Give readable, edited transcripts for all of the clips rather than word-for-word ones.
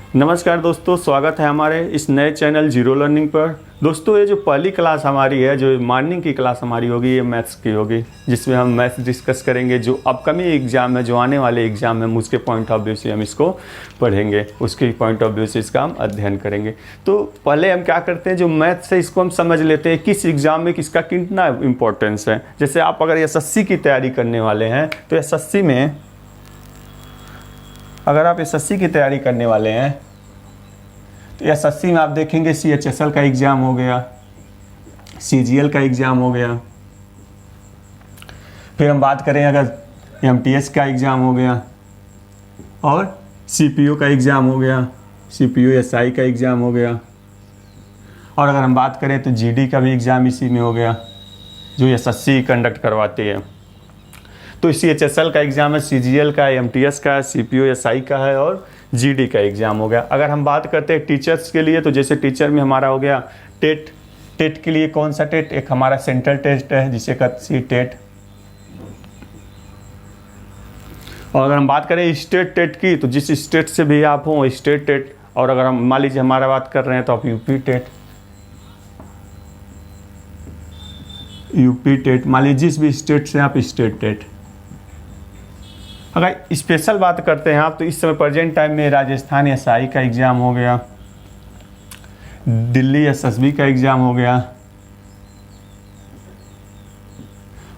नमस्कार दोस्तों, स्वागत है हमारे इस नए चैनल जीरो लर्निंग पर। दोस्तों, ये जो पहली क्लास हमारी है, जो मॉर्निंग की क्लास हमारी होगी, ये मैथ्स की होगी, जिसमें हम मैथ्स डिस्कस करेंगे। जो अपकमिंग एग्जाम है, जो आने वाले एग्जाम है, उसके पॉइंट ऑफ व्यू से हम इसको पढ़ेंगे, उसके पॉइंट ऑफ व्यू से इसका हम अध्ययन करेंगे। तो पहले हम क्या करते हैं, जो मैथ्स है इसको हम समझ लेते हैं किस एग्जाम में किसका कितना इंपॉर्टेंस है। जैसे आप अगर एसएससी की तैयारी करने वाले हैं, तो एसएससी में अगर आप एसएससी की तैयारी करने वाले हैं तो एसएससी में आप देखेंगे सीएचएसएल का एग्ज़ाम हो गया, सीजीएल का एग्ज़ाम हो गया। फिर हम बात करें अगर एमटीएस का एग्ज़ाम हो गया और सीपीओ का एग्ज़ाम हो गया, सीपीओ एसआई का एग्ज़ाम हो गया। और अगर हम बात करें तो जीडी का भी एग्ज़ाम इसी में हो गया, जो एसएससी कंडक्ट करवाती है। तो सीएचएसएल का एग्ज़ाम है, सीजीएल का, एमटीएस का, सीपीओ एसआई का है और जीडी का एग्ज़ाम हो गया। अगर हम बात करते हैं टीचर्स के लिए, तो जैसे टीचर में हमारा हो गया टेट। टेट के लिए कौन सा टेट? एक हमारा सेंट्रल टेस्ट है जिसे कहते हैं टेट। और अगर हम बात करें स्टेट टेट की, तो जिस स्टेट से भी आप हो स्टेट टेट। और अगर हम मान लीजिए हमारा बात कर रहे हैं तो आप यूपी टेट, यूपी टेट मान लीजिए जिस भी स्टेट से आप स्टेट टेट। अगर स्पेशल बात करते हैं आप, तो इस समय प्रेजेंट टाइम में राजस्थान एसआई का एग्ज़ाम हो गया, दिल्ली एसएसबी का एग्ज़ाम हो गया।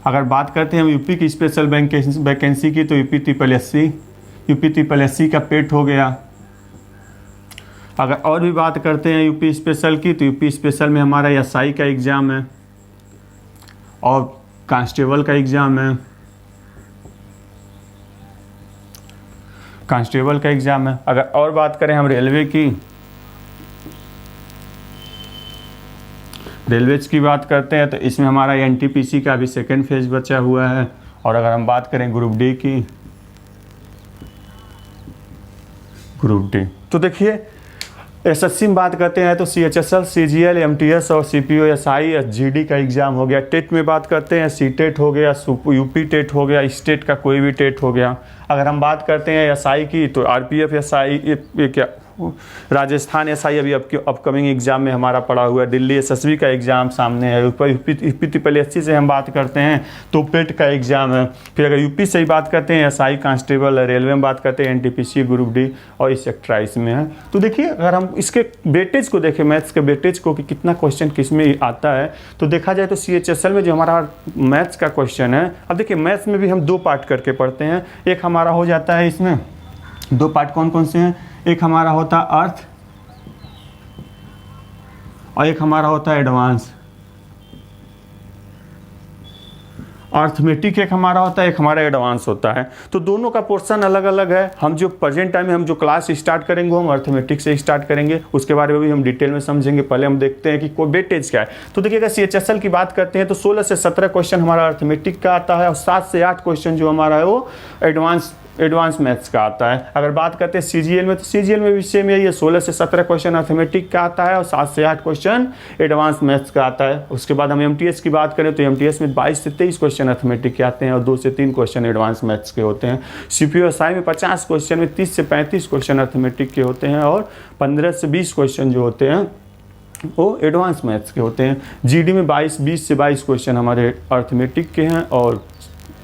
अगर बात करते हैं हम यूपी की स्पेशल वैकेंसी की, तो यूपी ट्रिपल एससी का पेट हो गया। अगर और भी बात करते हैं यूपी स्पेशल की, तो यूपी स्पेशल में हमारा एसआई का एग्ज़ाम है और कांस्टेबल का एग्ज़ाम है, कांस्टेबल का एग्ज़ाम है। अगर और बात करें हम रेलवेज की बात करते हैं, तो इसमें हमारा एनटीपीसी का भी सेकेंड फेज बचा हुआ है। और अगर हम बात करें ग्रुप डी की, ग्रुप डी, तो देखिए एसएससी में बात करते हैं तो सीएचएसएल, सीजीएल, एमटीएस और सीपीओ एसआई जीडी का एग्ज़ाम हो गया। टेट में बात करते हैं सीटेट हो गया, यूपी टेट हो गया, स्टेट का कोई भी टेट हो गया। अगर हम बात करते हैं एसआई की, तो आरपीएफ एसआई, ये क्या राजस्थान एसआई अभी अपकमिंग एग्जाम में हमारा पड़ा हुआ है। दिल्ली एसएसबी का एग्ज़ाम सामने है। यूपी ट्रिपल एससी से हम बात करते हैं तो पेट का एग्ज़ाम है। फिर अगर यूपी से ही बात करते हैं एसआई, कांस्टेबल, रेलवे में बात करते हैं एनटीपीसी, ग्रुप डी और एक्सेट्रा इसमें है। तो देखिए अगर हम इसके वेटेज को देखें, मैथ्स के वेटेज को कि कितना क्वेश्चन किस में आता है, तो देखा जाए तो सीएचएसएल में जो हमारा मैथ्स का क्वेश्चन है, अब देखिए मैथ्स में भी हम दो पार्ट करके पढ़ते हैं। एक हमारा हो जाता है, इसमें दो पार्ट कौन कौन से हैं? एक हमारा होता है अर्थ और एक हमारा होता है एडवांस। अर्थमेटिक एक हमारा होता है, एक हमारा एडवांस होता है। तो दोनों का पोर्शन अलग अलग है। हम जो प्रेजेंट टाइम में हम जो क्लास स्टार्ट करेंगे, हम अर्थमेटिक से स्टार्ट करेंगे, उसके बारे में भी हम डिटेल में समझेंगे। पहले हम देखते हैं कि कोई वेटेज क्या है। तो देखिए अगर सीएचएसएल की बात करते हैं तो 16 से 17 क्वेश्चन हमारा अर्थमेटिक का आता है और 7 से 8 क्वेश्चन जो हमारा है वो एडवांस मैथ्स का आता है। अगर बात करते हैं सीजीएल में, तो सीजीएल में भी सेम यही है, 16 से 17 क्वेश्चन अर्थमेटिक का आता है और 7 से 8 क्वेश्चन एडवांस मैथ्स का आता है। उसके बाद हम एमटीएस की बात करें तो एमटीएस में 22 से 23 क्वेश्चन अर्थमेटिक के आते हैं और 2 से 3 क्वेश्चन एडवांस मैथ्स के होते हैं। सीपीओ एसआई में 50 क्वेश्चन में 30 से 35 क्वेश्चन अर्थमेटिक के होते हैं और 15 से 20 क्वेश्चन जो होते हैं वो एडवांस मैथ्स के होते हैं। जीडी में 20 से 22 क्वेश्चन हमारे अर्थमेटिक के हैं और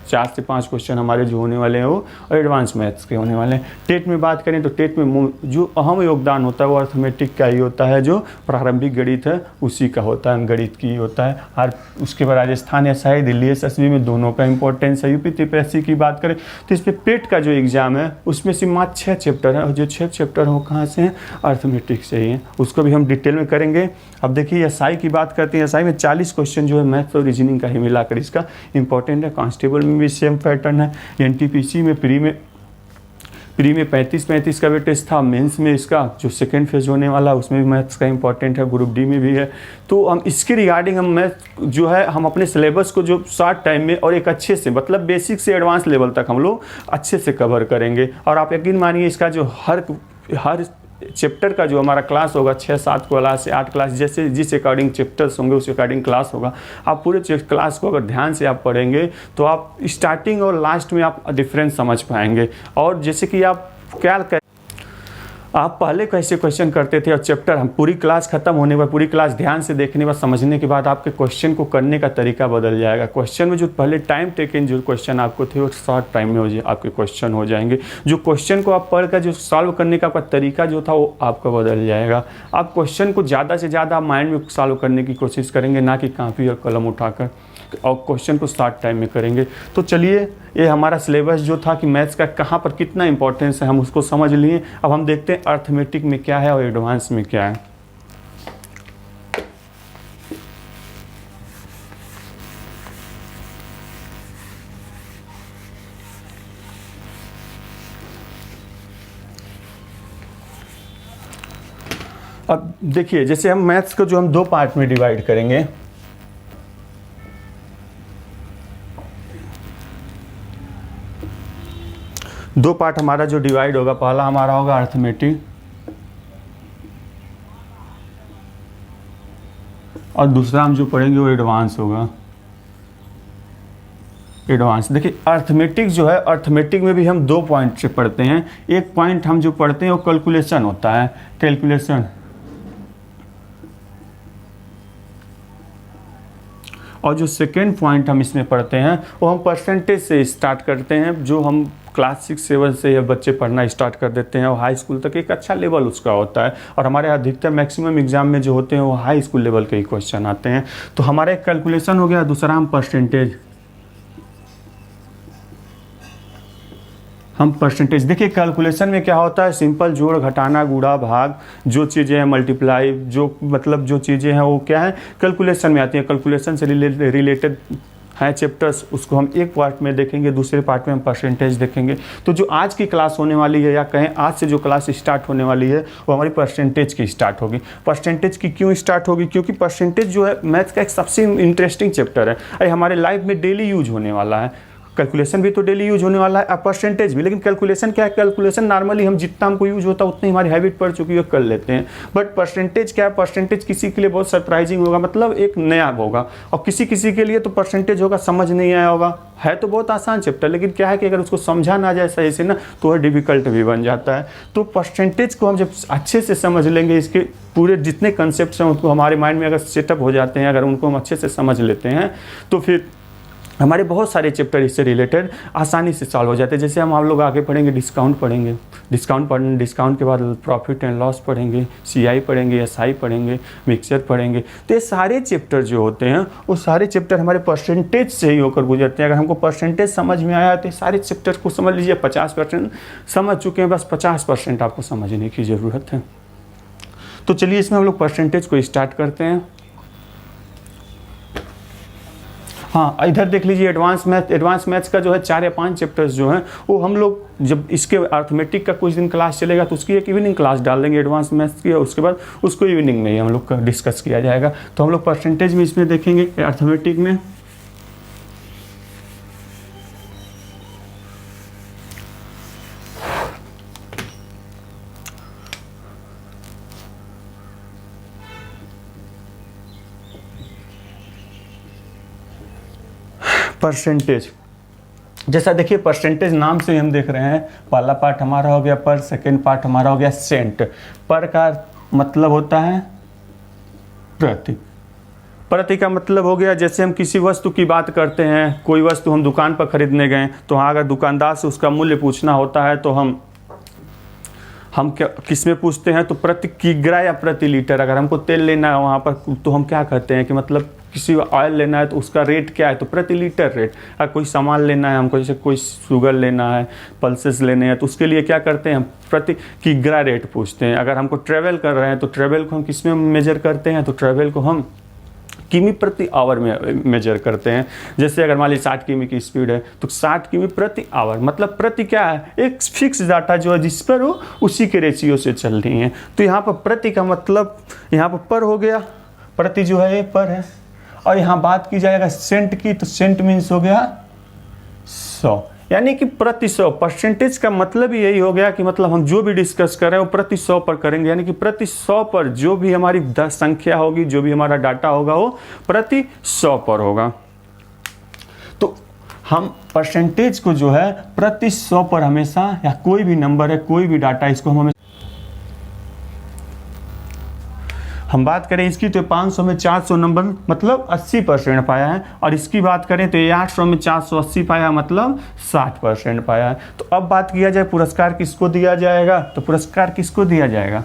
4 से 5 क्वेश्चन हमारे जो होने वाले हैं वो एडवांस मैथ्स के होने वाले हैं। टेट में बात करें तो टेट में जो अहम योगदान होता है वो अर्थमेटिक का ही होता है, जो प्रारंभिक गणित है उसी का होता है, गणित की होता है। और उसके बाद राजस्थान एसआई, दिल्ली एसएसबी में दोनों का इंपॉर्टेंस है। यूपी ट्रिपल एससी की बात करें तो इस पर पेट का जो एग्ज़ाम है उसमें से मात्र 6 चैप्टर है और जो 6 चैप्टर हो कहाँ से हैं? अर्थमेटिक से ही हैं। उसको भी हम डिटेल में करेंगे। अब देखिए एसआई की बात करते हैं, एसआई में 40 क्वेश्चन जो है मैथ्स और रीजनिंग का ही मिलाकर इसका इंपॉर्टेंट है। कांस्टेबल में भी सेम पैटर्न है। एनटीपीसी में प्री में 35 का वेटेज था। मेंस में इसका जो सेकेंड फेज होने वाला उसमें भी मैथ्स का इंपॉर्टेंट है, ग्रुप डी में भी है। तो हम इसके रिगार्डिंग हम मैथ जो है हम अपने सिलेबस को जो शॉर्ट टाइम में और एक अच्छे से मतलब बेसिक से एडवांस लेवल तक हम लोग अच्छे से कवर करेंगे। और आप यकीन मानिए इसका जो हर चैप्टर का जो हमारा क्लास होगा 6-7 क्लास से 8 क्लास, जैसे जिस अकॉर्डिंग चैप्टर्स होंगे उस अकॉर्डिंग क्लास होगा। आप पूरे क्लास को अगर ध्यान से आप पढ़ेंगे तो आप स्टार्टिंग और लास्ट में आप डिफरेंस समझ पाएंगे। और जैसे कि आप क्या आप पहले कैसे क्वेश्चन करते थे और चैप्टर हम पूरी क्लास खत्म होने पर, पूरी क्लास ध्यान से देखने के बाद, समझने के बाद आपके क्वेश्चन को करने का तरीका बदल जाएगा। क्वेश्चन में जो पहले टाइम टेकन जो क्वेश्चन आपको थे वो शॉर्ट टाइम में हो जाए आपके क्वेश्चन हो जाएंगे। जो क्वेश्चन को आप पढ़कर जो सॉल्व करने का आपका तरीका जो था वो आपका बदल जाएगा। आप क्वेश्चन को ज़्यादा से ज़्यादा माइंड में सॉल्व करने की कोशिश करेंगे, ना कि कॉपी और कलम उठाकर, और क्वेश्चन को शॉर्ट टाइम में करेंगे। तो चलिए, ये हमारा सिलेबस जो था कि मैथ्स का कहाँ पर कितना इंपॉर्टेंस है हम उसको समझ लिए। अब हम देखते हैं अर्थमेटिक में क्या है और एडवांस में क्या है। अब देखिए, जैसे हम मैथ्स को जो हम 2 पार्ट में डिवाइड करेंगे, दो पार्ट हमारा जो डिवाइड होगा, पहला हमारा होगा अर्थमेटिक और दूसरा हम जो पढ़ेंगे वो एडवांस होगा। एडवांस देखिए, अर्थमेटिक जो है, अर्थमेटिक में भी हम 2 पॉइंट से पढ़ते हैं। एक पॉइंट हम जो पढ़ते हैं वो कैलकुलेशन होता है, कैलकुलेशन, और जो सेकेंड पॉइंट हम इसमें पढ़ते हैं वो हम परसेंटेज से स्टार्ट करते हैं, जो हम क्लास 6-7 से या बच्चे पढ़ना स्टार्ट कर देते हैं और हाई स्कूल तक एक अच्छा लेवल उसका होता है। और हमारे अधिकतर मैक्सिमम एग्जाम में जो होते हैं वो हाई स्कूल लेवल के ही क्वेश्चन आते हैं। तो हमारा एक कैलकुलेशन हो गया, दूसरा हम परसेंटेज, हम परसेंटेज देखिए कैलकुलेशन में क्या होता है, सिंपल जोड़ घटाना गुणा भाग, जो चीज़ें हैं मल्टीप्लाई, जो मतलब जो चीज़ें हैं वो क्या है कैलकुलेशन में आती हैं। कैलकुलेशन से रिलेटेड है चैप्टर्स, उसको हम एक पार्ट में देखेंगे, दूसरे पार्ट में हम परसेंटेज देखेंगे। तो जो आज की क्लास होने वाली है, या कहें आज से जो क्लास स्टार्ट होने वाली है, वो हमारी परसेंटेज की स्टार्ट होगी। परसेंटेज की क्यों स्टार्ट होगी? क्योंकि परसेंटेज जो है मैथ्स का एक सबसे इंटरेस्टिंग चैप्टर है, ये हमारे लाइफ में डेली यूज होने वाला है। कैलकुलेशन भी तो डेली यूज होने वाला है, अब परसेंटेज भी। लेकिन कैलकुलेशन क्या है, कैलकुलेशन नॉर्मली हम जितना हमको यूज होता है उतनी हमारी हैबिट पड़ चुकी है, कर लेते हैं। बट परसेंटेज क्या है, परसेंटेज किसी के लिए बहुत सरप्राइजिंग होगा, मतलब एक नया होगा, और किसी किसी के लिए तो परसेंटेज होगा समझ नहीं आया होगा। है तो बहुत आसान चैप्टर, लेकिन क्या है कि अगर उसको समझा ना जाए सही से ना, तो वह डिफिकल्ट भी बन जाता है। तो परसेंटेज को हम जब अच्छे से समझ लेंगे, इसके पूरे जितने कंसेप्ट हैं उनको हमारे माइंड में अगर सेटअप हो जाते हैं, अगर उनको हम अच्छे से समझ लेते हैं, तो फिर हमारे बहुत सारे चैप्टर इससे रिलेटेड आसानी से सॉल्व हो जाते हैं। जैसे हम लोग आगे पढ़ेंगे, डिस्काउंट पढ़ेंगे, डिस्काउंट के बाद प्रॉफिट एंड लॉस पढ़ेंगे, सीआई पढ़ेंगे, एसआई पढ़ेंगे, मिक्सचर पढ़ेंगे। तो ये सारे चैप्टर जो होते हैं वो सारे चैप्टर हमारे परसेंटेज से ही होकर गुजरते हैं। अगर हमको परसेंटेज समझ में आया तो सारे चैप्टर को समझ लीजिए 50% समझ चुके हैं, बस 50% आपको समझने की ज़रूरत है। तो चलिए इसमें हम लोग परसेंटेज को स्टार्ट करते हैं। हाँ, इधर देख लीजिए एडवांस मैथ्स का जो है 4 या 5 चैप्टर्स जो हैं वो हम लोग जब इसके अर्थमेटिक का कुछ दिन क्लास चलेगा तो उसकी एक इवनिंग क्लास डाल देंगे एडवांस मैथ्स की, और उसके बाद उसको इवनिंग में ही हम लोग का डिस्कस किया जाएगा। तो हम लोग परसेंटेज में इसमें देखेंगे अर्थमेटिक में। परसेंटेज, जैसा देखिए परसेंटेज नाम से हम देख रहे हैं, पहला पार्ट हमारा हो गया पर, सेकेंड पार्ट हमारा हो गया सेंट। पर का मतलब होता है प्रति, प्रति का मतलब हो गया जैसे हम किसी वस्तु की बात करते हैं, कोई वस्तु हम दुकान पर खरीदने गए तो हाँ, अगर दुकानदार से उसका मूल्य पूछना होता है तो हम क्या किस में पूछते हैं, तो प्रति किग्रा या प्रति लीटर। अगर हमको तेल लेना है वहाँ पर तो हम क्या कहते हैं कि मतलब किसी ऑयल लेना है तो उसका रेट क्या है, तो प्रति लीटर रेट। अगर कोई सामान लेना है हमको, जैसे कोई शुगर लेना है, पल्सेस लेने हैं, तो उसके लिए क्या करते हैं, हम प्रति किग्रा रेट पूछते हैं। अगर हमको ट्रेवल कर रहे हैं तो ट्रेवल को हम किस में मेजर करते हैं, तो ट्रेवल को हम किमी प्रति आवर में मेजर करते हैं। जैसे अगर मान लीजिए 60 किमी की स्पीड है तो 60 किमी प्रति आवर, मतलब प्रति क्या है, एक फिक्स डाटा जो है जिस पर वो उसी के रेशियो से चल रही है। तो यहाँ पर प्रति का मतलब यहाँ पर हो गया, प्रति जो है ये पर है। और यहाँ बात की जाएगा सेंट की, तो सेंट मीन्स हो गया 100, यानी कि प्रति 100। परसेंटेज का मतलब ही यही हो गया कि मतलब हम जो भी डिस्कस कर रहे हैं वो प्रति 100 पर करेंगे, यानी कि प्रति 100 पर जो भी हमारी संख्या होगी, जो भी हमारा डाटा होगा वो प्रति 100 पर होगा। तो हम परसेंटेज को जो है प्रति 100 पर हमेशा, या कोई भी नंबर है, कोई भी डाटा, इसको हम हम बात करें इसकी तो 500 में 400 नंबर मतलब 80% पाया है, और इसकी बात करें तो ये 800 में 480 पाया मतलब 60% पाया है। तो अब बात किया जाए पुरस्कार किसको दिया जाएगा, तो पुरस्कार किसको दिया जाएगा,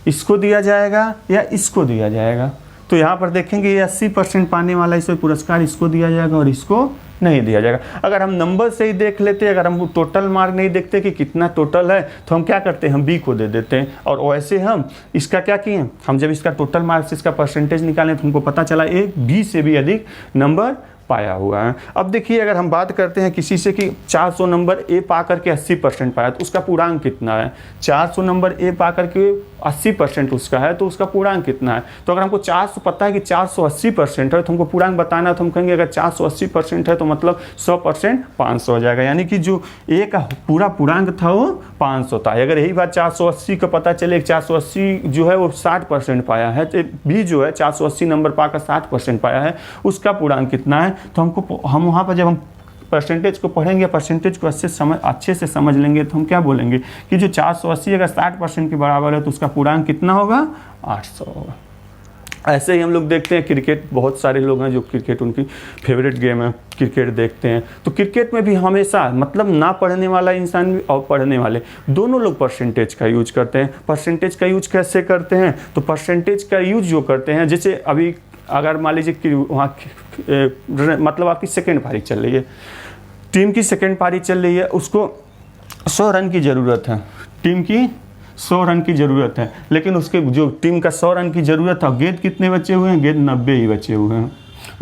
इसको दिया जाएगा या इसको दिया जाएगा। तो यहाँ पर देखेंगे ये 80% पाने वाला इसमें पुरस्कार इसको दिया जाएगा और इसको नहीं दिया जाएगा। अगर हम नंबर से ही देख लेते, अगर हम टोटल मार्क नहीं देखते कि कितना टोटल है, तो हम क्या करते हैं, हम बी को दे देते हैं। और वैसे हम इसका क्या किए, हम जब इसका टोटल मार्क्स इसका परसेंटेज निकालें तो हमको पता चला एक बी से भी अधिक नंबर पाया हुआ है। अब देखिए अगर हम बात करते हैं किसी से कि 400 नंबर ए पा करके 80% पाया, तो उसका पूर्णांक कितना है। 400 नंबर ए पा करके 80% उसका है, तो उसका पूर्णांक कितना है। तो अगर हमको 400 पता है कि 480% है, तो हमको पूर्णांक बताना है, तो हम कहेंगे अगर 480% है तो मतलब 100% 500 हो जाएगा। यानी कि जो ए का पूरा पूर्णांक था वो 500 था। अगर यही बात 480 का पता चले 480 जो है वो 60% पाया है, तो बी जो है 480 नंबर पाकर 60% पाया है, उसका पूर्णांक कितना है। तो हम वहाँ पर जब हम परसेंटेज को पढ़ेंगे, परसेंटेज को अच्छे से समझ लेंगे, तो हम क्या बोलेंगे कि जो 480 अगर 60% के बराबर है तो उसका पूर्णांक कितना होगा, 800 होगा। ऐसे ही हम लोग देखते हैं क्रिकेट, बहुत सारे लोग हैं जो क्रिकेट उनकी फेवरेट गेम है, क्रिकेट देखते हैं। तो क्रिकेट में भी हमेशा मतलब ना पढ़ने वाला इंसान भी और पढ़ने वाले दोनों लोग परसेंटेज का यूज करते हैं। परसेंटेज का यूज कैसे करते हैं, तो परसेंटेज का यूज जो करते हैं, जैसे अभी अगर मान लीजिए कि वहाँ मतलब आपकी सेकेंड पारी चल रही है, टीम की सेकेंड पारी चल रही है, उसको 100 रन की ज़रूरत है, टीम की 100 रन की ज़रूरत है, लेकिन उसके जो टीम का 100 रन की ज़रूरत है, गेंद कितने बचे हुए हैं, गेंद 90 ही बचे हुए हैं।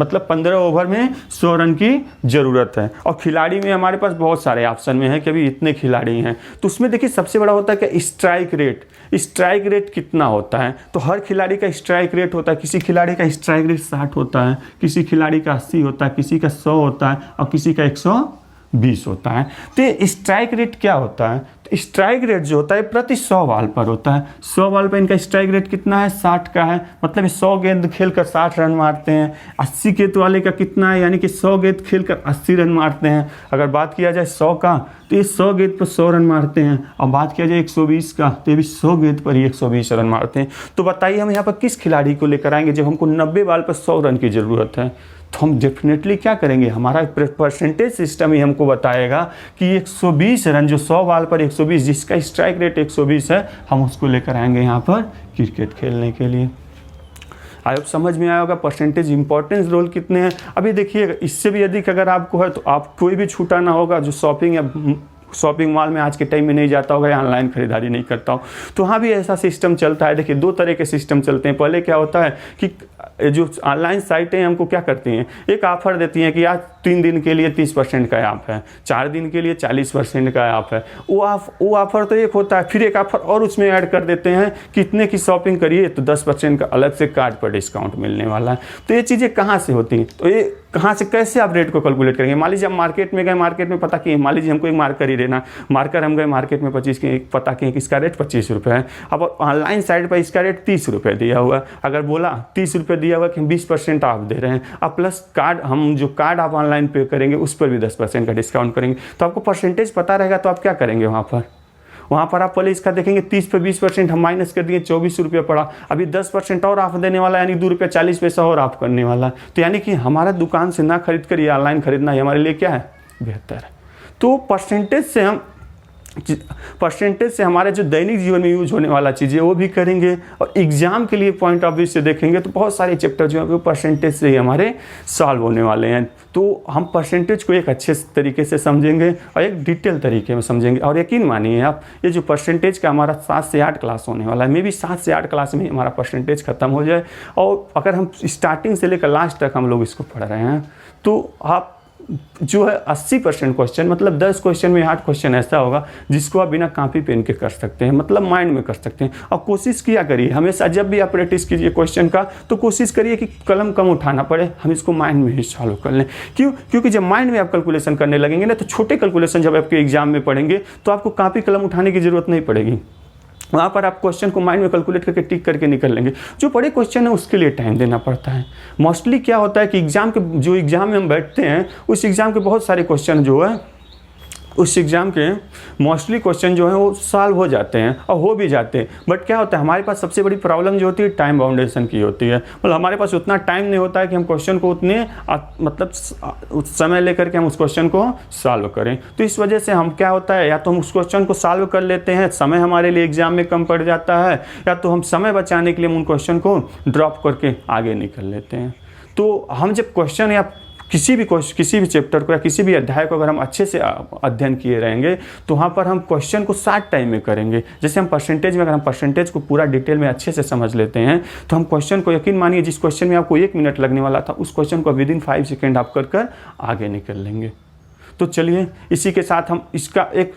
मतलब 15 ओवर में 100 रन की ज़रूरत है। और खिलाड़ी में हमारे पास बहुत सारे ऑप्शन में है कि अभी इतने खिलाड़ी हैं, तो उसमें देखिए सबसे बड़ा होता है कि स्ट्राइक रेट। स्ट्राइक रेट कितना होता है, तो हर खिलाड़ी का स्ट्राइक रेट होता है। किसी खिलाड़ी का स्ट्राइक रेट 60 होता है, किसी खिलाड़ी का 80 होता है, किसी का 100 होता है और किसी का 120 होता है। तो ये स्ट्राइक रेट क्या होता है, तो स्ट्राइक रेट जो होता है प्रति 100 बॉल पर होता है। 100 बॉल पर इनका स्ट्राइक रेट कितना है, 60 का है। मतलब 100 गेंद खेलकर 60 रन मारते हैं। 80 गेंद वाले का कितना है, यानी कि 100 गेंद खेलकर 80 रन मारते हैं। अगर बात किया जाए 100 का, तो ये 100 गेंद पर 100 रन मारते हैं। और बात किया जाए 120 का, तो ये भी 100 गेंद पर ही 120 रन मारते हैं। तो बताइए हम यहाँ पर किस खिलाड़ी को लेकर आएंगे जब हमको 90 बॉल पर 100 रन की ज़रूरत है। तो हम डेफिनेटली क्या करेंगे, हमारा परसेंटेज सिस्टम ही हमको बताएगा कि 120 रन, जो 100 बॉल पर 120, जिसका स्ट्राइक रेट 120 है, हम उसको लेकर आएंगे यहाँ पर क्रिकेट खेलने के लिए। आई होप समझ में आया होगा परसेंटेज इंपॉर्टेंस रोल कितने हैं। अभी देखिए इससे भी अधिक अगर आपको है तो आप कोई भी छूटा ना होगा जो शॉपिंग मॉल में आज के टाइम में नहीं जाता होगा या ऑनलाइन खरीदारी नहीं करता हो, तो वहाँ भी ऐसा सिस्टम चलता है। देखिए 2 तरह के सिस्टम चलते हैं। पहले क्या होता है कि जो ऑनलाइन साइटें हमको क्या करती हैं, एक ऑफर देती हैं कि आज 3 दिन के लिए 30% का ऑफ है, 4 दिन के लिए 40% का ऑफ है। वो ऑफर तो एक होता है, फिर एक ऑफर और उसमें ऐड कर देते हैं कि इतने की शॉपिंग करिए तो 10% का अलग से कार्ड पर डिस्काउंट मिलने वाला है। तो ये चीज़ें कहाँ से होती हैं, तो ये कहाँ से कैसे आप रेट को कैलकुलेट करेंगे। मान लीजिए हम मार्केट में गए, मार्केट में पता किए, मान लीजिए हमको एक मार्कर ही लेना, मार्कर हम गए मार्केट में 25 के, पता किए कि इसका रेट 25 रुपये है। अब ऑनलाइन साइट पर इसका रेट 30 रुपये दिया हुआ है। अगर बोला 30 रुपये दिया हुआ कि हम 20% ऑफ दे रहे हैं, अब प्लस कार्ड, हम जो कार्ड आप ऑनलाइन पे करेंगे उस पर भी 10% का डिस्काउंट करेंगे, तो आपको परसेंटेज पता रहेगा। तो आप क्या करेंगे वहाँ पर आप पहले इसका देखेंगे 30 पे 20% हम माइनस कर दिए, 24 रुपये पड़ा। अभी 10% और ऑफ देने वाला, यानी 2 रुपये 40 पैसा और ऑफ करने वाला। तो यानी कि हमारा दुकान से ना खरीद कर ये ऑनलाइन खरीदना ही हमारे लिए क्या है, बेहतर है। तो परसेंटेज से हमारे जो दैनिक जीवन में यूज होने वाला चीज़ है वो भी करेंगे। और एग्जाम के लिए पॉइंट ऑफ व्यू से देखेंगे तो बहुत सारे चैप्टर जो है वो परसेंटेज से ही हमारे सॉल्व होने वाले हैं। तो हम परसेंटेज को एक अच्छे तरीके से समझेंगे और एक डिटेल तरीके में समझेंगे। और यकीन मानिए आप, ये जो परसेंटेज का हमारा 7 से 8 क्लास होने वाला है, मे भी 7 से 8 क्लास में हमारा परसेंटेज खत्म हो जाए। और अगर हम स्टार्टिंग से लेकर लास्ट तक हम लोग इसको पढ़ रहे हैं, तो आप जो है 80% क्वेश्चन, मतलब 10 क्वेश्चन में 8 क्वेश्चन ऐसा होगा जिसको आप बिना कॉपी पेन के कर सकते हैं, मतलब माइंड में कर सकते हैं। और कोशिश किया करिए हमेशा, जब भी आप प्रैक्टिस कीजिए क्वेश्चन का, तो कोशिश करिए कि कलम कम उठाना पड़े, हम इसको माइंड में ही सॉल्व कर लें। क्योंकि जब माइंड में आप कैलकुलेशन करने लगेंगे ना, तो छोटे कैलकुलेशन जब आपके एग्जाम में पढ़ेंगे तो आपको कॉपी कलम उठाने की जरूरत नहीं पड़ेगी। वहाँ पर आप क्वेश्चन को माइंड में कैलकुलेट करके टिक करके निकल लेंगे। जो बड़े क्वेश्चन है उसके लिए टाइम देना पड़ता है। मोस्टली क्या होता है कि एग्जाम में हम बैठते हैं, उस एग्ज़ाम के बहुत सारे क्वेश्चन जो है उस एग्ज़ाम के मोस्टली क्वेश्चन जो हैं वो सॉल्व हो जाते हैं और हो भी जाते हैं, बट क्या होता है हमारे पास सबसे बड़ी प्रॉब्लम जो होती है टाइम बाउंडेशन की होती है। मतलब हमारे पास उतना टाइम नहीं होता है कि हम क्वेश्चन को उतने मतलब समय लेकर के हम उस क्वेश्चन को सॉल्व करें। तो इस वजह से हम क्या होता है, या तो हम उस क्वेश्चन को सॉल्व कर लेते हैं, समय हमारे लिए एग्जाम में कम पड़ जाता है, या तो हम समय बचाने के लिए हम उन क्वेश्चन को ड्रॉप करके आगे निकल लेते हैं। तो हम जब क्वेश्चन या किसी भी चैप्टर को या किसी भी अध्याय को अगर हम अच्छे से अध्ययन किए रहेंगे तो वहाँ पर हम क्वेश्चन को शॉर्ट टाइम में करेंगे। जैसे हम परसेंटेज में, अगर हम परसेंटेज को पूरा डिटेल में अच्छे से समझ लेते हैं तो हम क्वेश्चन को, यकीन मानिए जिस क्वेश्चन में आपको 1 मिनट लगने वाला था उस क्वेश्चन को विदिन 5 सेकेंड आप कर आगे निकल लेंगे। तो चलिए इसी के साथ हम इसका एक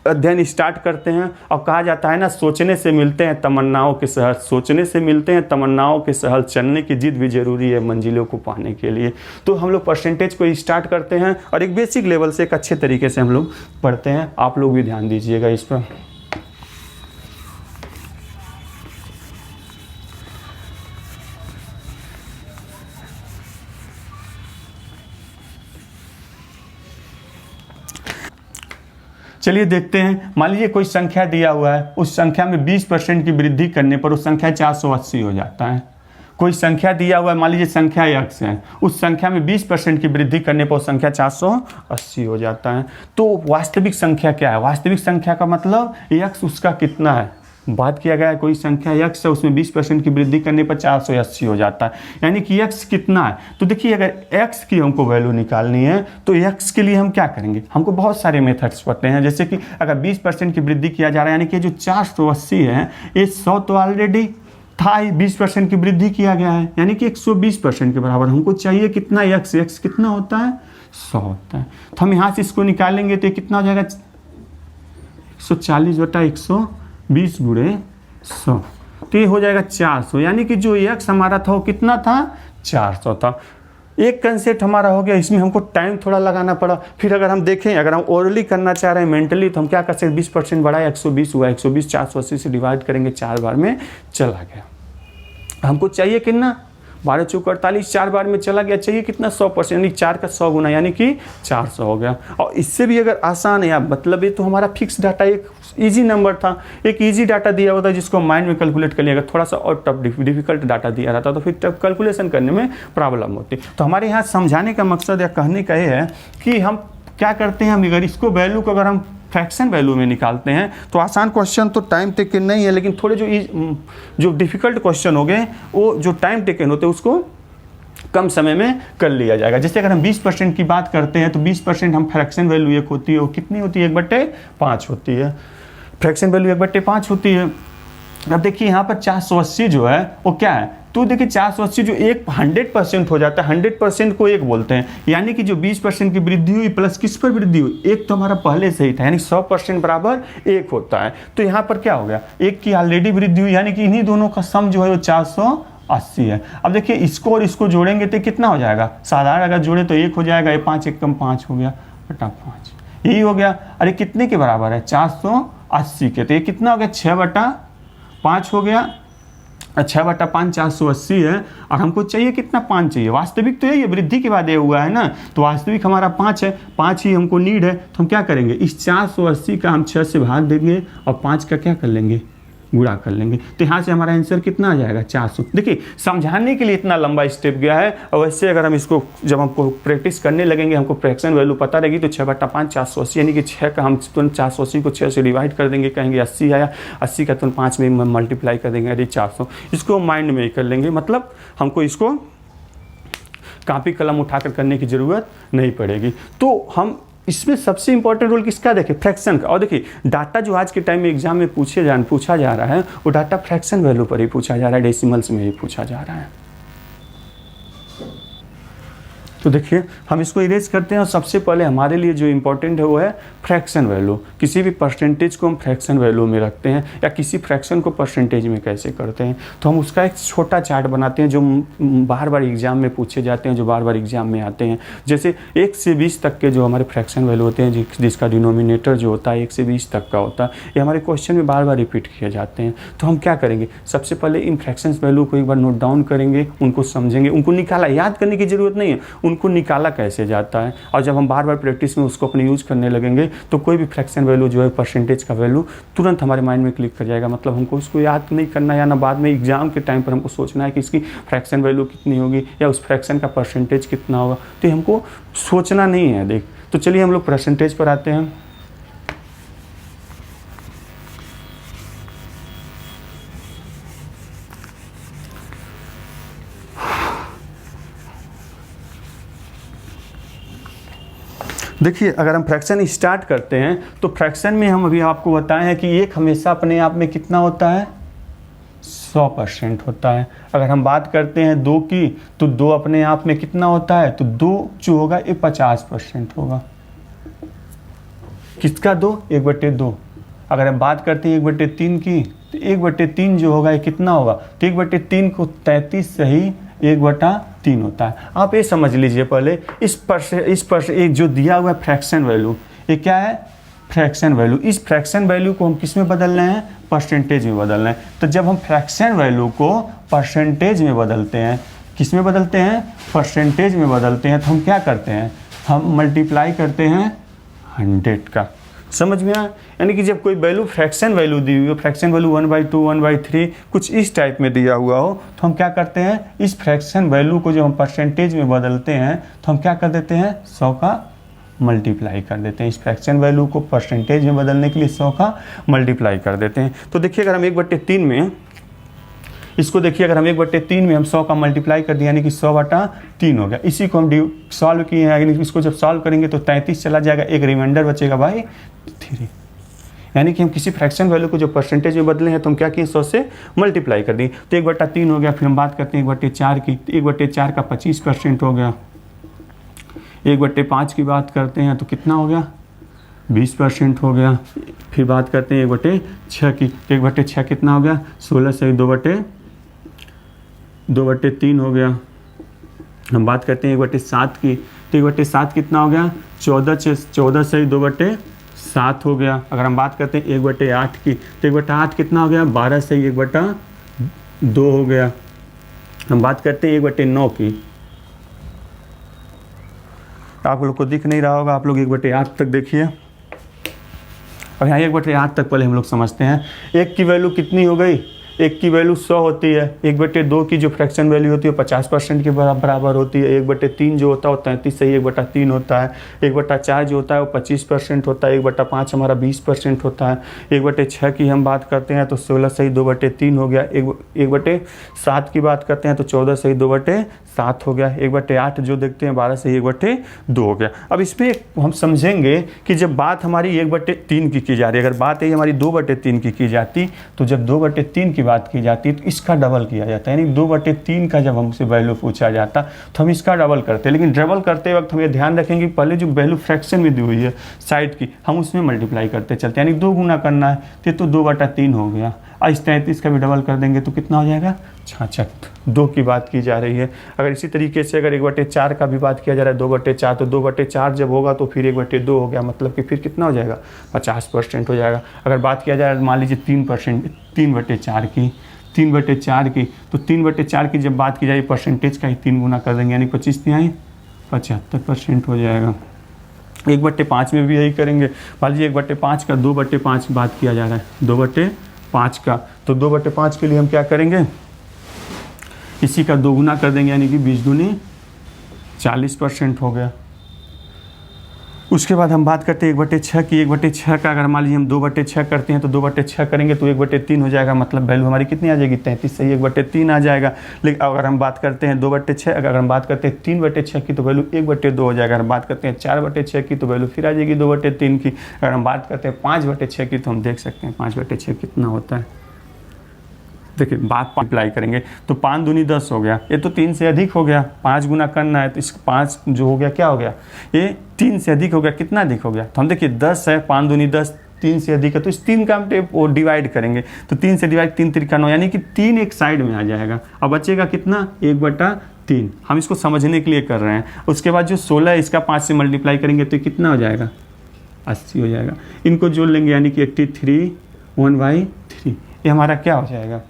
अध्ययन स्टार्ट करते हैं। और कहा जाता है ना, सोचने से मिलते हैं तमन्नाओं के शहर, सोचने से मिलते हैं तमन्नाओं के शहर, चलने की जिद भी जरूरी है मंजिलों को पाने के लिए। तो हम लोग परसेंटेज को स्टार्ट करते हैं और एक बेसिक लेवल से एक अच्छे तरीके से हम लोग पढ़ते हैं। आप लोग भी ध्यान दीजिएगा इस पर। चलिए देखते हैं। मान लीजिए कोई संख्या दिया हुआ है, उस संख्या में 20% की वृद्धि करने पर उस संख्या 480 हो जाता है। कोई संख्या दिया हुआ है, मान लीजिए संख्या x है, उस संख्या में 20% की वृद्धि करने पर संख्या 480 हो जाता है। तो वास्तविक संख्या क्या है? वास्तविक संख्या का मतलब x उसका कितना है। बात किया गया है कोई संख्या x है, उसमें 20% की वृद्धि करने पर 480 हो जाता है, यानी कि x कितना है। तो देखिए अगर x की हमको वैल्यू निकालनी है तो x के लिए हम क्या करेंगे, हमको बहुत सारे मेथड्स पते हैं। जैसे कि अगर 20% की वृद्धि किया जा रहा है, यानी कि जो 480 है ये 100 तो ऑलरेडी था ही, 20% की वृद्धि किया गया है, यानी कि 120% के बराबर हमको चाहिए कितना x कितना होता है 100 होता है। तो हम यहाँ से इसको निकालेंगे तो ये कितना हो जाएगा 140/120 गुणे 100, तो ये हो जाएगा 400, यानी कि जो x हमारा था वो कितना था 400 था। एक कंसेप्ट हमारा हो गया, इसमें हमको टाइम थोड़ा लगाना पड़ा। फिर अगर हम देखें, अगर हम ओरली करना चाह रहे हैं मेंटली, तो हम क्या कर सकते हैं, 20% बढ़ाया 120 हुआ, 120 480 से डिवाइड करेंगे 4 बार में चला गया। हमको चाहिए कितना 12 चौक 48, 4 बार में चला गया, चाहिए कितना 100%, यानी 4 का 100 गुना, यानी कि 400 हो गया। और इससे भी अगर आसान है, मतलब ये तो हमारा फिक्स डाटा एक इजी नंबर था, एक इजी डाटा दिया हुआ था जिसको माइंड में कैलकुलेट कर लिया। अगर थोड़ा सा और टफ डिफिकल्ट डाटा दिया रहता तो फिर टफ कैलकुलेशन करने में प्रॉब्लम होती। तो हमारे यहाँ समझाने का मकसद या कहने का ये है कि हम क्या करते हैं, हम अगर इसको वैल्यू को अगर हम फ्रैक्शन वैल्यू में निकालते हैं तो आसान क्वेश्चन तो टाइम टेकन नहीं है, लेकिन थोड़े जो डिफिकल्ट क्वेश्चन हो गए वो जो टाइम टेकन होते हैं उसको कम समय में कर लिया जाएगा। जैसे अगर हम 20% की बात करते हैं तो 20% हम फ्रैक्शन वैल्यू एक होती है, वो कितनी होती है 1/5 होती है। फ्रैक्शन वैल्यू 1/5 होती है। अब देखिए यहाँ पर 480 जो है वो क्या है, तो देखिए 480 जो 100% हो जाता है, 100% को 1 बोलते हैं, यानी कि जो 20% की वृद्धि हुई प्लस किस पर वृद्धि हुई, 1 तो हमारा पहले से ही था, यानी 100% बराबर 1 होता है। तो यहाँ पर क्या हो गया, 1 की ऑलरेडी वृद्धि हुई, यानी कि इन्हीं दोनों का सम जो है वो 480 है। अब देखिए इसको और इसको जोड़ेंगे तो कितना हो जाएगा, साधारण अगर जोड़े तो 1 हो जाएगा, ये 5 1 कम 5 हो गया बटा 5, यही हो गया। अरे कितने के बराबर है 480 के, तो ये कितना हो गया 6/5 हो गया, 6/5 480 है। और हमको चाहिए कितना 5 चाहिए, वास्तविक तो है, ये वृद्धि के बाद ये हुआ है ना, तो वास्तविक हमारा 5 है, 5 ही हमको नीड है। तो हम क्या करेंगे, इस 480 का हम 6 से भाग देंगे और 5 का क्या कर लेंगे, गुणा कर लेंगे। तो यहाँ से हमारा आंसर कितना आ जाएगा 400। देखिए समझाने के लिए इतना लंबा स्टेप गया है, और वैसे अगर हम इसको जब हमको प्रैक्टिस करने लगेंगे, हमको फ्रैक्शन वैल्यू पता रहेगी, तो 6/5 480, यानी कि 6 का हम तुरंत 480 को 6 से डिवाइड कर देंगे, कहेंगे 80 आया, 80 का तुरंत 5 में मल्टीप्लाई कर देंगे, अरे 400। इसको माइंड में ही कर लेंगे, मतलब हमको इसको कॉपी कलम उठाकर करने की ज़रूरत नहीं पड़ेगी। तो हम इसमें सबसे इंपॉर्टेंट रोल किसका देखें, फ्रैक्शन का। और देखिए डाटा जो आज के टाइम में एग्जाम में पूछा जा रहा है वो डाटा फ्रैक्शन वैल्यू पर ही पूछा जा रहा है, डेसिमल्स में ही पूछा जा रहा है। तो देखिए हम इसको इरेज करते हैं, और सबसे पहले हमारे लिए जो इम्पोर्टेंट है वो है फ्रैक्शन वैल्यू। किसी भी परसेंटेज को हम फ्रैक्शन वैल्यू में रखते हैं, या किसी फ्रैक्शन को परसेंटेज में कैसे करते हैं, तो हम उसका एक छोटा चार्ट बनाते हैं जो बार बार एग्जाम में पूछे जाते हैं, जो बार बार एग्जाम में आते हैं। जैसे 1 से 20 तक के जो हमारे फ्रैक्शन वैल्यू होते हैं, जिसका डिनोमिनेटर जो होता है 1 से 20 तक का होता है, ये हमारे क्वेश्चन में बार बार रिपीट किए जाते हैं। तो हम क्या करेंगे, सबसे पहले इन फ्रैक्शन वैल्यू को एक बार नोट डाउन करेंगे, उनको समझेंगे, उनको निकाला, याद करने की जरूरत नहीं है, उनको निकाला कैसे जाता है। और जब हम बार बार प्रैक्टिस में उसको अपने यूज़ करने लगेंगे तो कोई भी फ्रैक्शन वैल्यू जो है, परसेंटेज का वैल्यू तुरंत हमारे माइंड में क्लिक कर जाएगा। मतलब हमको उसको याद नहीं करना है या ना बाद में एग्जाम के टाइम पर हमको सोचना है कि इसकी फ्रैक्शन वैल्यू कितनी होगी या उस फ्रैक्शन का परसेंटेज कितना होगा, तो हमको सोचना नहीं है। देख, तो चलिए हम लोग परसेंटेज पर आते हैं। देखिए, अगर हम फ्रैक्शन स्टार्ट करते हैं तो फ्रैक्शन में हम अभी आपको बताए हैं कि एक हमेशा अपने आप में कितना होता है, 100% होता है। अगर हम बात करते हैं 2 की तो 2 अपने आप में कितना होता है, तो 2 जो होगा ये 50% होगा। किसका 2? 1/2। अगर हम बात करते हैं 1/3 की तो 1/3 जो होगा ये कितना होगा, तो 1/3 को 33 से ही 1/3 होता है। आप ये समझ लीजिए पहले इस पर एक जो दिया हुआ है फ्रैक्शन वैल्यू, ये क्या है, फ्रैक्शन वैल्यू। इस फ्रैक्शन वैल्यू को हम किस में बदल रहे हैं, परसेंटेज में बदल रहे हैं। तो जब हम फ्रैक्शन वैल्यू को परसेंटेज में बदलते हैं, किस में बदलते हैं, परसेंटेज में बदलते हैं, तो हम क्या करते हैं, हम मल्टीप्लाई करते हैं 100 का। समझ में आया? यानी कि जब कोई वैल्यू फ्रैक्शन वैल्यू दी हुई हो, फ्रैक्शन वैल्यू 1/2, 1/3 कुछ इस टाइप में दिया हुआ हो, तो हम क्या करते हैं, इस फ्रैक्शन वैल्यू को जब हम परसेंटेज में बदलते हैं तो हम क्या कर देते हैं, 100 का मल्टीप्लाई कर देते हैं। इस फ्रैक्शन वैल्यू को परसेंटेज में बदलने के लिए 100 का मल्टीप्लाई कर देते हैं। तो देखिए, अगर हम 1/3 में इसको देखिए, अगर हम 1/3 में हम 100 का मल्टीप्लाई कर दिया, यानी कि 100/3 हो गया। इसी को हम सॉल्व किए हैं, यानी कि इसको जब सॉल्व करेंगे तो 33 चला जाएगा, एक रिमाइंडर बचेगा भाई 3। यानी कि हम किसी फ्रैक्शन वैल्यू को जो परसेंटेज में बदले हैं तो हम क्या किए, 100 से मल्टीप्लाई कर दिए, तो 1/3 हो गया। फिर हम बात करते हैं 1/4 की, तो 1/4 का 25% हो गया। 1/5 की बात करते हैं तो कितना हो गया, 20% हो गया। फिर बात करते हैं 1/6 की, तो 1/6 कितना हो गया, 16 से 2/3 हो गया। हम बात करते हैं 1/7 की, तो 1/7 कितना हो गया, 14 से 2/7 हो गया। अगर हम बात करते हैं 1/8 की, तो 1/8 कितना हो गया, 12 से 1/2 हो गया। हम बात करते हैं 1/9 की, आप लोग को दिख नहीं रहा होगा, आप लोग 1/8 तक देखिए। और यहाँ 1/8 तक पहले हम लोग समझते हैं। 1 की वैल्यू कितनी हो गई, 1 की वैल्यू 100 होती है। 1/2 की जो फ्रैक्शन वैल्यू होती है 50% के बराबर होती है। 1/3 जो होता है वो 33 से 1/3 होता है। 1/4 जो होता है वो 25% होता है। 1/5 हमारा 20% होता है। 1/6 की हम बात करते हैं तो 16 से 2/3 हो गया। 1/7 की बात करते हैं तो 14 से 2/7 हो गया। 1/8 जो देखते हैं 12 से 1/2 हो गया। अब इसमें हम समझेंगे कि जब बात हमारी 1/3 की जा रही है, अगर बात है हमारी 2/3 की जाती, तो जब 2/3 की बात की जाती है तो इसका डबल किया जाता है। यानी 2/3 का जब हमसे वैल्यू पूछा जाता तो हम इसका डबल करते हैं। लेकिन डबल करते वक्त हम ये ध्यान रखेंगे पहले जो वैल्यू फ्रैक्शन में दी हुई है साइड की, हम उसमें मल्टीप्लाई करते चलते हैं। यानी 2 गुना करना है तो 2/3 हो गया। और इस 33 का भी डबल कर देंगे तो कितना हो जाएगा, 66। 2 की बात की जा रही है। अगर इसी तरीके से अगर 1/4 का भी बात किया जा रहा है 2/4, तो 2/4 जब होगा तो फिर 1/2 हो गया, मतलब कि फिर कितना हो जाएगा, 50% हो जाएगा। अगर बात किया जाए मान लीजिए 3%, 3/4 की, 3/4 की, तो 3/4 की जब बात की जाए परसेंटेज का ही 3 गुना कर देंगे, यानी 25 तिहाई 75% हो जाएगा। 1/5 में भी यही करेंगे। मान लीजिए 1/5 का 2/5 बात किया जा रहा है, 2/5 का, तो 2/5 के लिए हम क्या करेंगे, इसी का 2 गुना कर देंगे, यानी कि 20 दूनी 40% हो गया। उसके बाद हम बात करते हैं 1/6 की। 1/6 का अगर मान लीजिए हम 2/6 करते हैं तो 2/6 करेंगे तो 1/3 हो जाएगा, मतलब वैल्यू हमारी कितनी आ जाएगी, 33 से 1/3 आ जाएगा। लेकिन अगर हम बात करते हैं 2/6, अगर हम बात करते हैं 3/6 की तो वैल्यू 1/2 हो जाएगा। अगर हम बात करते हैं 4/6 की तो वैल्यू फिर आ जाएगी 2/3 की। अगर हम बात करते हैं 5/6 की तो हम देख सकते हैं 5/6 कितना होता है। देखिए बात अप्लाई करेंगे तो 5 दूनी 10 हो गया, ये तो 3 से अधिक हो गया। 5 गुना करना है तो इसका 5 जो हो गया क्या हो गया, ये 3 से अधिक हो गया। कितना अधिक हो गया, तो हम देखिए 10 है, 5 दूनी 10, 3 से अधिक है तो इस 3 का हम डिवाइड करेंगे, तो 3 से डिवाइड 3 त्रिका 9, यानी कि 3 एक साइड में आ जाएगा। अब बचेगा कितना, 1/3। हम इसको समझने के लिए कर रहे हैं। उसके बाद जो 16 है इसका 5 से मल्टीप्लाई करेंगे तो कितना हो जाएगा, 80 हो जाएगा। इनको जोड़ लेंगे यानी कि 83 1/3, ये हमारा क्या हो जाएगा,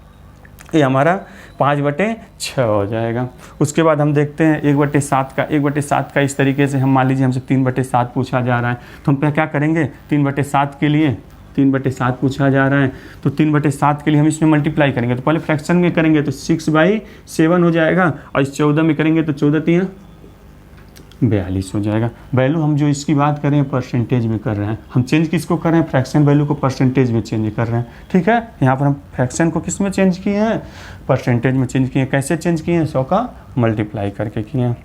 ये हमारा 5/6 हो जाएगा। उसके बाद हम देखते हैं 1/7 का। 1/7 का इस तरीके से हम मान लीजिए हमसे 3/7 पूछा जा रहा है, तो हम क्या करेंगे 3/7 के लिए 3/7 पूछा जा रहा है, तो 3/7 के लिए हम इसमें मल्टीप्लाई करेंगे। तो पहले फ्रैक्शन में करेंगे तो 6/7 हो जाएगा, और इस 14 में करेंगे तो 14×3 42 हो जाएगा। वैल्यू हम जो इसकी बात करें परसेंटेज में कर रहे हैं, हम चेंज किसको कर रहे हैं, फ्रैक्शन वैल्यू को परसेंटेज में चेंज कर रहे हैं। ठीक है, यहाँ पर हम फ्रैक्शन को किस में चेंज किए हैं, परसेंटेज में चेंज किए हैं। कैसे चेंज किए हैं, 100 का मल्टीप्लाई करके किए हैं।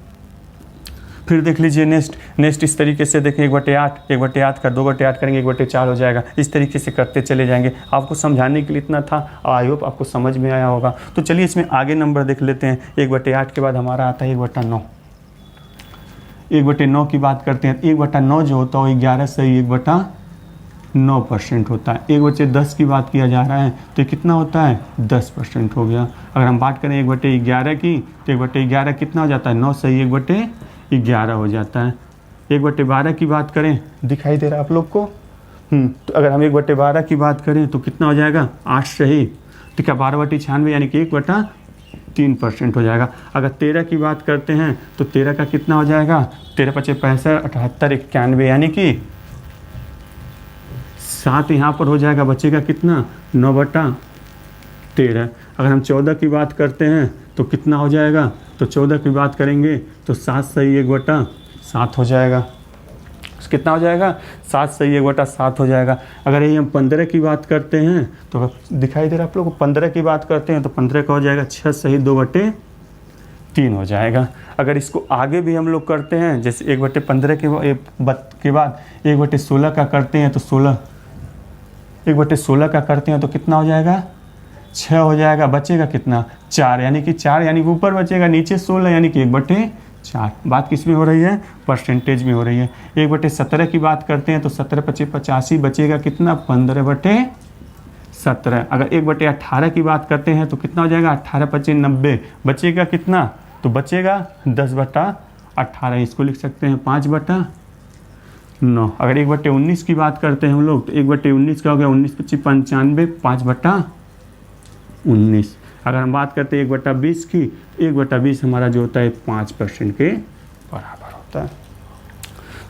फिर देख लीजिए नेक्स्ट इस तरीके से देखिए 1/8 का 2/8 करेंगे 1/4 हो जाएगा। इस तरीके से करते चले जाएंगे। आपको समझाने के लिए इतना था, आई होप आपको समझ में आया होगा। तो चलिए इसमें आगे नंबर देख लेते हैं। 1/8 के बाद हमारा आता है 1/9। 1/9 की बात करते हैं। 1/9 जो होता है 11 से 1/9% होता है। 1/10 की बात किया जा रहा है तो ये कितना होता है 10% हो गया। अगर हम बात करें 1/11 की तो 1/11 कितना हो जाता है 9 से 1/11 हो जाता है। 1/12 की बात करें, दिखाई दे रहा है आप लोग को, तो अगर हम 1/12 की बात करें तो कितना हो जाएगा 8 सही, ठीक है 12/96 यानी कि 1/3% हो जाएगा। अगर 13 की बात करते हैं तो 13 का कितना हो जाएगा 13×5 = 65, 78, 91 यानी कि 7 यहाँ पर हो जाएगा, बचेगा कितना 9/13। अगर हम 14 की बात करते हैं तो कितना हो जाएगा, तो 14 की बात करेंगे तो 7 से 1/7 हो जाएगा। कितना हो जाएगा 7 से 1/7 हो जाएगा। अगर यही हम 15 की बात करते हैं तो दिखाई दे रहा है आप लोग को, 15 की बात करते हैं तो 15 का हो जाएगा 6 से 2/3 हो जाएगा। अगर इसको आगे भी हम लोग करते हैं, जैसे 1/15 के बाद 1/16 का करते हैं तो 1/16 का करते हैं तो कितना हो जाएगा 6 हो जाएगा। बचेगा कितना 4, यानी कि 4 यानी कि ऊपर बचेगा, नीचे 16 यानी कि 1/4। बात किस में हो रही है, परसेंटेज में हो रही है। 1/17 की बात करते हैं तो 17×5 = 85, बचेगा कितना 15/17। अगर 1/18 की बात करते हैं तो कितना हो जाएगा 18×5 = 90, बचेगा कितना, तो बचेगा 10/18। इसको लिख सकते हैं 5/9। अगर 1/19 की बात करते हैं हम लोग तो 1/19 का हो गया 19×5 = 95, 5/19। अगर हम बात करते हैं 1/20 की, 1/20 हमारा जो होता है 5% के बराबर होता है।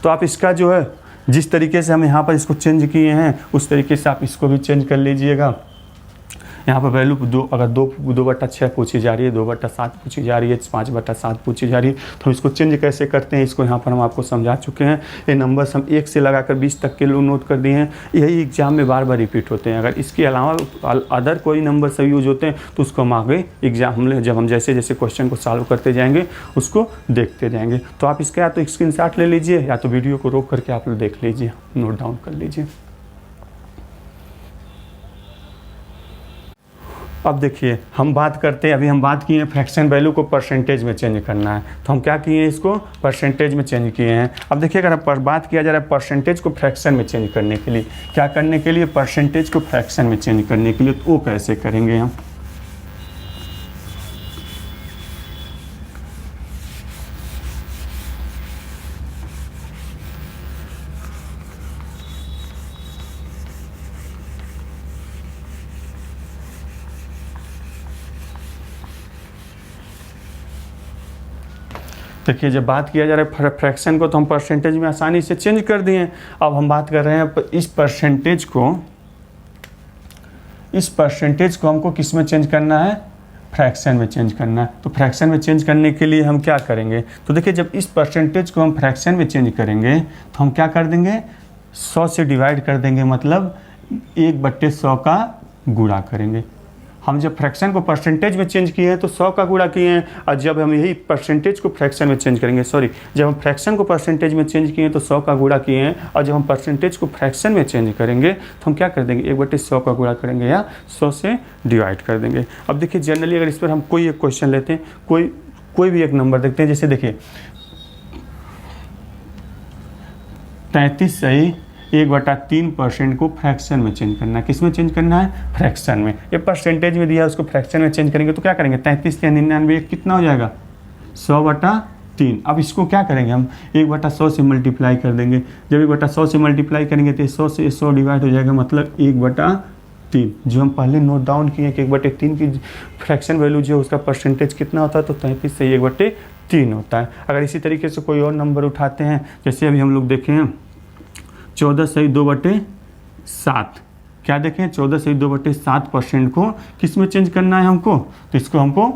तो आप इसका जो है जिस तरीके से हम यहाँ पर इसको चेंज किए हैं उस तरीके से आप इसको भी चेंज कर लीजिएगा। यहाँ पर वैल्यू अगर 2/6 पूछी जा रही है, 2/7 पूछी जा रही है, 5/7 पूछी जा रही है, तो हम इसको चेंज कैसे करते हैं इसको यहाँ पर हम आपको समझा चुके हैं। ये नंबर्स हम 1 से लगाकर 20 तक के लोग नोट कर दिए हैं। यही एग्जाम में बार बार रिपीट होते हैं। अगर इसके अलावा अदर कोई नंबर सभी यूज होते हैं तो उसको हम आगे एग्जाम जब हम जैसे जैसे क्वेश्चन को सॉल्व करते जाएंगे उसको देखते जाएंगे। तो आप इसका या तो स्क्रीनशॉट ले लीजिए या तो वीडियो को रोक करके आप लोग देख लीजिए, नोट डाउन कर लीजिए। अब देखिए हम बात करते हैं, अभी हम बात किए हैं फ्रैक्शन वैल्यू को परसेंटेज में चेंज करना है, तो हम क्या किए हैं इसको परसेंटेज में चेंज किए हैं। अब देखिए अगर बात किया जा रहा है परसेंटेज को फ्रैक्शन में चेंज करने के लिए, क्या करने के लिए, परसेंटेज को फ्रैक्शन में चेंज करने के लिए, तो वो कैसे करेंगे हम। देखिए जब बात किया जा रहा है फ्रैक्शन को तो हम परसेंटेज में आसानी से चेंज कर दिए। अब हम बात कर रहे हैं इस परसेंटेज को हमको किस में चेंज करना है, फ्रैक्शन में चेंज करना है। तो फ्रैक्शन में चेंज करने के लिए हम क्या करेंगे, तो देखिए जब इस परसेंटेज को हम फ्रैक्शन में चेंज करेंगे तो हम क्या कर देंगे 100 से डिवाइड कर देंगे, मतलब 1/100 का गुणा करेंगे। हम जब फ्रैक्शन को परसेंटेज में चेंज किए हैं तो 100 का गुणा किए हैं, और जब हम यही परसेंटेज को फ्रैक्शन में चेंज करेंगे, जब हम फ्रैक्शन को परसेंटेज में चेंज किए हैं तो 100 का गुणा किए हैं, और जब हम परसेंटेज को फ्रैक्शन में चेंज करेंगे तो हम क्या कर देंगे 1/100 का गुणा करेंगे या 100 से डिवाइड कर देंगे। अब देखिए जनरली अगर इस पर हम कोई एक क्वेश्चन लेते हैं, कोई भी एक नंबर देखते हैं, जैसे देखिए 33 सही 1/3% को फ्रैक्शन में चेंज करना है। किस में चेंज करना है, फ्रैक्शन में। ये परसेंटेज में दिया है उसको फ्रैक्शन में चेंज करेंगे तो क्या करेंगे 33 या 99 कितना हो जाएगा 100/3। अब इसको क्या करेंगे हम 1/100 से मल्टीप्लाई कर देंगे। जब 1/100 से मल्टीप्लाई करेंगे तो 100 से 100 डिवाइड हो जाएगा, मतलब 1/100 3, जो हम पहले नोट डाउन किए कि 1/3 की फ्रैक्शन वैल्यू जो है उसका परसेंटेज कितना होता है, तो 33 से 1/3 होता है। अगर इसी तरीके से कोई और नंबर उठाते हैं, जैसे अभी हम लोग देखें 14 से 2/7, क्या देखें 14 से 2/7% को किस में चेंज करना है हमको, तो इसको हमको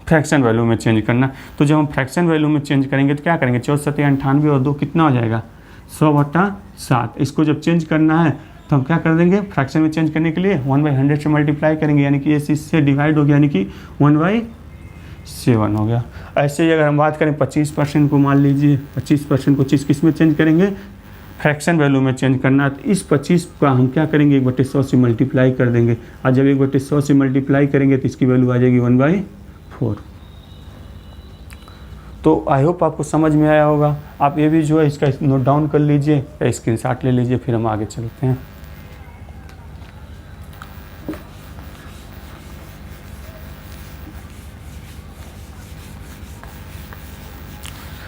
फ्रैक्शन वैल्यू में चेंज करना। तो जब हम फ्रैक्शन वैल्यू में चेंज करेंगे तो क्या करेंगे, 14 7 98 और 2 कितना हो जाएगा 100/7। इसको जब चेंज करना है तो हम क्या कर देंगे, फ्रैक्शन में चेंज करने के लिए 1/100 से मल्टीप्लाई करेंगे, यानी कि ये इससे डिवाइड हो गया, यानी कि 1/7 हो गया। ऐसे ही अगर हम बात करें 25% को, मान लीजिए 25% को किस में चेंज करेंगे, फ्रैक्शन वैल्यू में चेंज करना है। तो इस 25 का हम क्या करेंगे 1/100 से मल्टीप्लाई कर देंगे, और जब 1/100 से मल्टीप्लाई करेंगे तो इसकी वैल्यू आ जाएगी 1/4। तो आई होप आपको समझ में आया होगा। आप ये भी जो है इसका नोट डाउन कर लीजिए या स्क्रीनशॉट ले लीजिए, फिर हम आगे चलते हैं।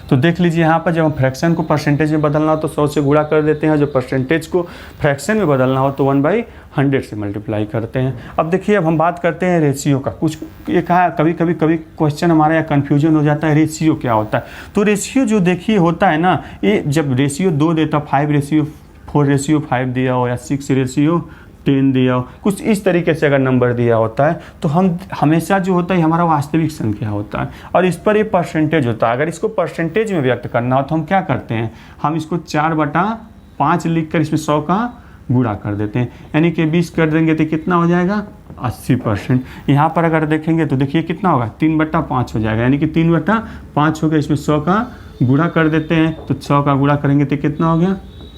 तो देख लीजिए यहाँ पर जब हम फ्रैक्शन को परसेंटेज में बदलना हो तो 100 से गुणा कर देते हैं, जब परसेंटेज को फ्रैक्शन में बदलना हो तो 1/100 से मल्टीप्लाई करते हैं। अब देखिए, अब हम बात करते हैं रेशियो का। कुछ ये कहा कभी क्वेश्चन हमारा या कन्फ्यूजन हो जाता है, रेशियो क्या होता है। तो रेशियो जो देखिए होता है ना, ये जब रेशियो 2 देता, 5:4 दिया हो या 6:10 दिया हो, कुछ इस तरीके से अगर नंबर दिया होता है तो हम हमेशा जो होता है हमारा वास्तविक संख्या होता है और इस पर ये परसेंटेज होता है। अगर इसको परसेंटेज में व्यक्त करना हो तो हम क्या करते हैं, हम इसको 4/5 लिखकर इसमें 100 का गुणा कर देते हैं, यानी कि 20 कर देंगे तो कितना हो जाएगा 80%। यहाँ पर अगर देखेंगे तो देखिए कितना होगा 3/5 हो जाएगा, यानी कि 3/5 हो गया, इसमें 100 का गुणा कर देते हैं तो 100 का गुणा करेंगे तो कितना हो गया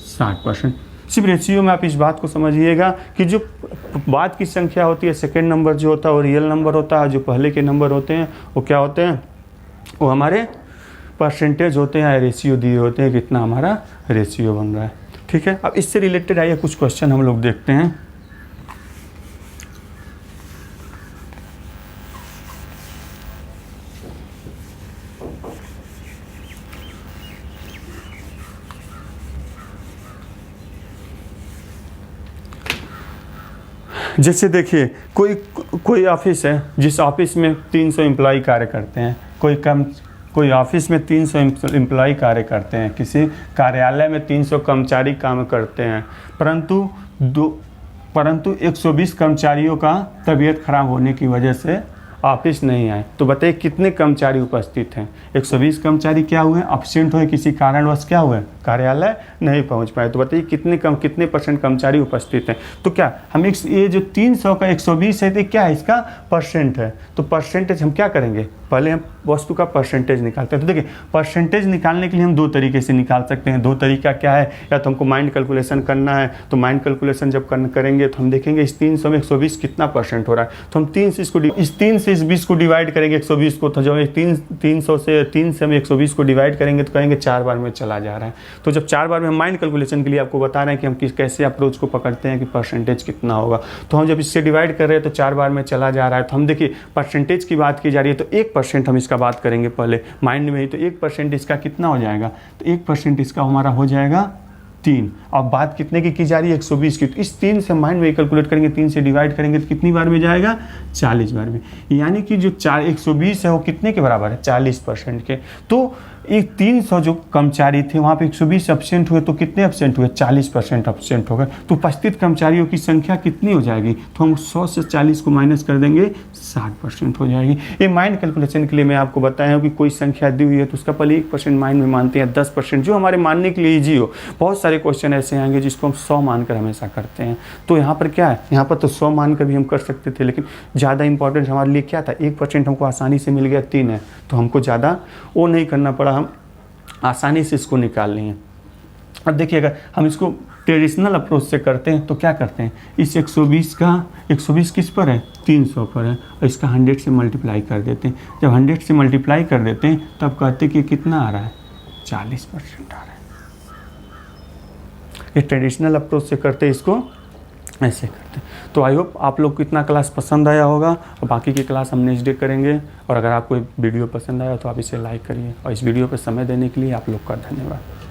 60%। सिर्फ रेशियो में आप इस बात को समझिएगा कि जो बाद की संख्या होती है, सेकेंड नंबर जो होता है वो रियल नंबर होता है, जो पहले के नंबर होते हैं वो क्या होते हैं, वो हमारे परसेंटेज होते हैं, रेशियो दिए होते हैं कितना हमारा रेशियो बन रहा है। ठीक है, अब इससे रिलेटेड आइए कुछ क्वेश्चन हम लोग देखते हैं। जैसे देखिए कोई ऑफिस है जिस ऑफिस में 300 एम्प्लॉय कार्य करते हैं, कोई ऑफिस में 300 एम्प्लॉय कार्य करते हैं, किसी कार्यालय में 300 कर्मचारी काम करते हैं, परंतु 120 कर्मचारियों का तबीयत खराब होने की वजह से ऑफिस नहीं आए। तो बताइए कितने कर्मचारी उपस्थित हैं, 120 कर्मचारी क्या हुए, एब्सेंट हुए, किसी कारणवश क्या हुए, कार्यालय नहीं पहुंच पाए। तो बताइए कितने परसेंट कर्मचारी उपस्थित हैं। तो क्या हम ये जो 300 का 120 है तो क्या है, इसका परसेंट है। तो परसेंटेज हम क्या करेंगे, पहले हम वस्तु का परसेंटेज निकालते हैं। तो देखिए परसेंटेज निकालने के लिए हम 2 तरीके से निकाल सकते हैं। 2 तरीका क्या है, या तो हमको माइंड कैलकुलेशन करना है, तो माइंड कैलकुलेशन जब करेंगे तो हम देखेंगे इस 300 में 120 कितना परसेंट हो रहा है, तो हम 3 से इस 20 को डिवाइड करेंगे 120 को, तो जब 300 से 3 से हम 120 को डिवाइड करेंगे तो कहेंगे 4 बार में चला जा रहा है। तो जब 4 बार में हम माइंड कैलकुलेशन के लिए आपको बता रहे हैं कि हम कैसे अप्रोच को पकड़ते हैं कि परसेंटेज कितना होगा, तो हम जब इससे डिवाइड कर रहे हैं तो 4 बार में चला जा रहा है। तो हम देखिए परसेंटेज की बात की जा रही है तो 1% हम इसका बात करेंगे पहले माइंड में ही, तो 1% इसका कितना हो जाएगा, तो 1% इसका हमारा हो जाएगा 3। अब बात कितने की जा रही है 120 की, तो इस 3 से माइंड में कैलकुलेट करेंगे, 3 से डिवाइड करेंगे तो कितनी बार में जाएगा 40 बार में, यानी कि जो 120 है वो कितने के बराबर है 40% के। तो एक 300 जो कर्मचारी थे वहाँ पे 120 एब्सेंट हुए, तो कितने एब्सेंट हुए 40% एब्सेंट हो गए। तो उपस्थित कर्मचारियों की संख्या कितनी हो जाएगी, तो हम 100 से 40 को माइनस कर देंगे 60% हो जाएगी। ये माइंड कैलकुलेशन के लिए मैं आपको बताया हूँ कि कोई संख्या दी हुई है तो उसका पहले 1% माइंड में मानते हैं, 10% जो हमारे मानने के लिए ईजी हो। बहुत सारे क्वेश्चन ऐसे आएंगे जिसको हम 100 मानकर हमेशा करते हैं। तो यहाँ पर क्या है, यहाँ पर तो 100 मानकर भी हम कर सकते थे, लेकिन ज़्यादा इंपॉर्टेंट हमारे लिए क्या था, 1% हमको आसानी से मिल गया, 3 है तो हमको ज़्यादा वो नहीं करना पड़ा, हम आसानी से इसको निकाल लेंगे। अब देखिए अगर हम इसको ट्रेडिशनल अप्रोच से करते हैं तो क्या करते हैं, इस 120 किस पर है 300 पर है, और इसका 100 से मल्टीप्लाई कर देते हैं। जब 100 से मल्टीप्लाई कर देते हैं तब कहते हैं कि कितना आ रहा है 40% आ रहा है। ये ट्रेडिशनल अप्रोच से करते हैं, इसको ऐसे करते हैं। तो आई होप आप लोग को इतना क्लास पसंद आया होगा, और बाकी की क्लास हम नेक्स्ट डे करेंगे। और अगर आपको वीडियो पसंद आया तो आप इसे लाइक करिए, और इस वीडियो पर समय देने के लिए आप लोग का धन्यवाद।